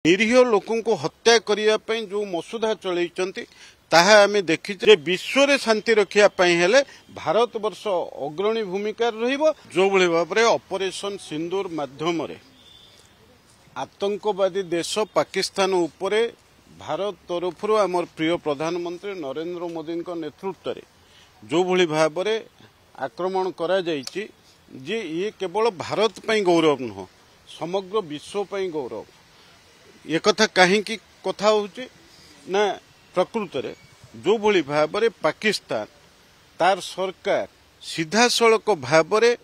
निरीह लोकों को हत्या करने जो मसुदा चलती ताहा आमे देखी जे विश्व रे शांति रखिया पई हेले भारत वर्ष अग्रणी भूमिका रहिबो। जो भली भाबरे ऑपरेशन सिंदूर माध्यम रे आतंकवादी देश पाकिस्तान उपरे भारत तरफ आमर प्रिय प्रधानमंत्री नरेंद्र मोदी नेतृत्व रे जो भली भाबरे आक्रमण करा जायछि जे ये केवल भारत पई गौरव नुह समग्र विश्व पई गौरव। ये कथा कहीं कथा होची ना प्रकृत रे जो भली भाबरे पाकिस्तान तार सरकार सीधा सड़क भाबरे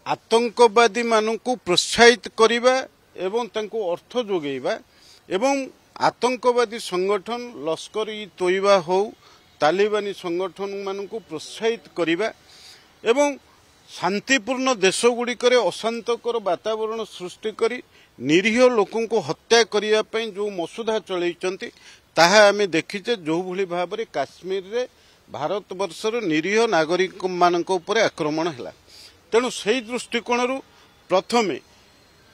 आतंकवादी मानकु प्रोत्साहित करिबा एवं तांको अर्थ जोगेबा एवं आतंकवादी संगठन लश्कर ई तोयबा हो तालिबानी संगठन मानकु प्रोत्साहित करिबा एवं शांतिपूर्ण देशगुड़िकर अशांतकर वातावरण सृष्टि करी निरीह लोकों को हत्या करने जो मसुदा चलती ताहा आमे देखीचे। जो भली भाबरे काश्मीर रे भारत वर्षर निरीह नागरिक मानक उपरे आक्रमण हैला। तेणु सही दृष्टिकोण प्रथमे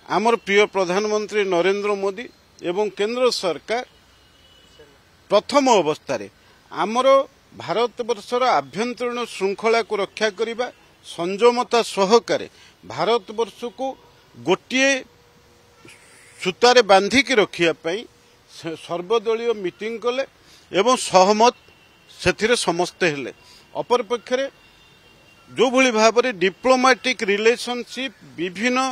आमर प्रिय प्रधानमंत्री नरेंद्र मोदी एवं केंद्र सरकार प्रथम अवस्था आमर भारत वर्षर आभ्यंतरीण श्रृंखला को रक्षा करिबा संयमता सहकारे भारत वर्ष को गोटे सूतारे बांधिकी रखिया पई सर्वदलीय मीटिंग कले एवं सहमत सेथिरे समस्ते हेले। अपर पक्षरे जो भली भाबरे डिप्लोमेटिक रिलेशनशिप विभिन्न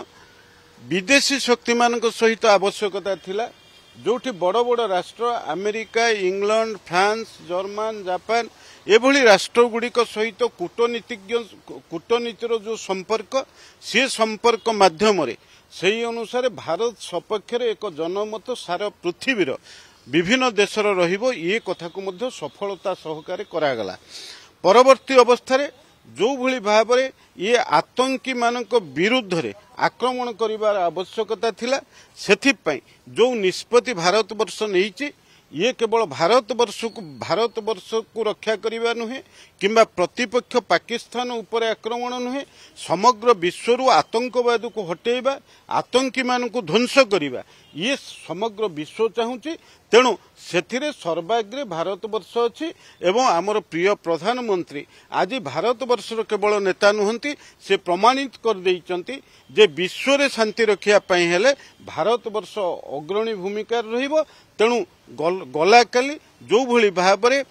विदेशी शक्ति मानक सहित आवश्यकता थिला जोठी बड़ बड़ राष्ट्र America England France German Japan एभली राष्ट्रगुड़िक सहित कूटनीतिर जो संपर्क से संपर्क माध्यम सही अनुसार भारत सपक्ष एक जनमत सारा पृथ्वीर विभिन्न देशर रहिबो ये कथा को मध्य सफलता सहकारे करागला। परवर्ती अवस्था जो भली भाबरे ये आतंकी मानक विरुद्ध रे आक्रमण करिवार आवश्यकता थिला सेथिपई जो निष्पत्ति भारत वर्ष नहींची ये केवल भारत वर्ष को रक्षा करने नुहे किंबा प्रतिपक्ष पाकिस्तान उपर आक्रमण नुहे समग्र विश्व आतंकवाद को हटेबा आतंकी मान को ध्वंस करने ये समग्र विश्व चाहूँगी। तेणु से सर्वाग्रे भारत वर्ष अच्छी एवं आमर प्रिय प्रधानमंत्री आज भारत वर्षर केवल नेता नुहंती से प्रमाणित कर देइचंती जे विश्व रे शांति रखिया पई हेले भारत वर्ष अग्रणी भूमिका रहिबो। तेणु गला काली जो भली भाबरे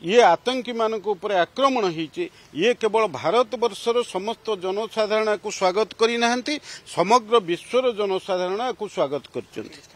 ये आतंकी मानक ऊपर आक्रमण होईचे ये केवल भारत वर्षर समस्त जनसाधारण को स्वागत करी नाहंती समग्र विश्वर जनसाधारण को स्वागत करचंती।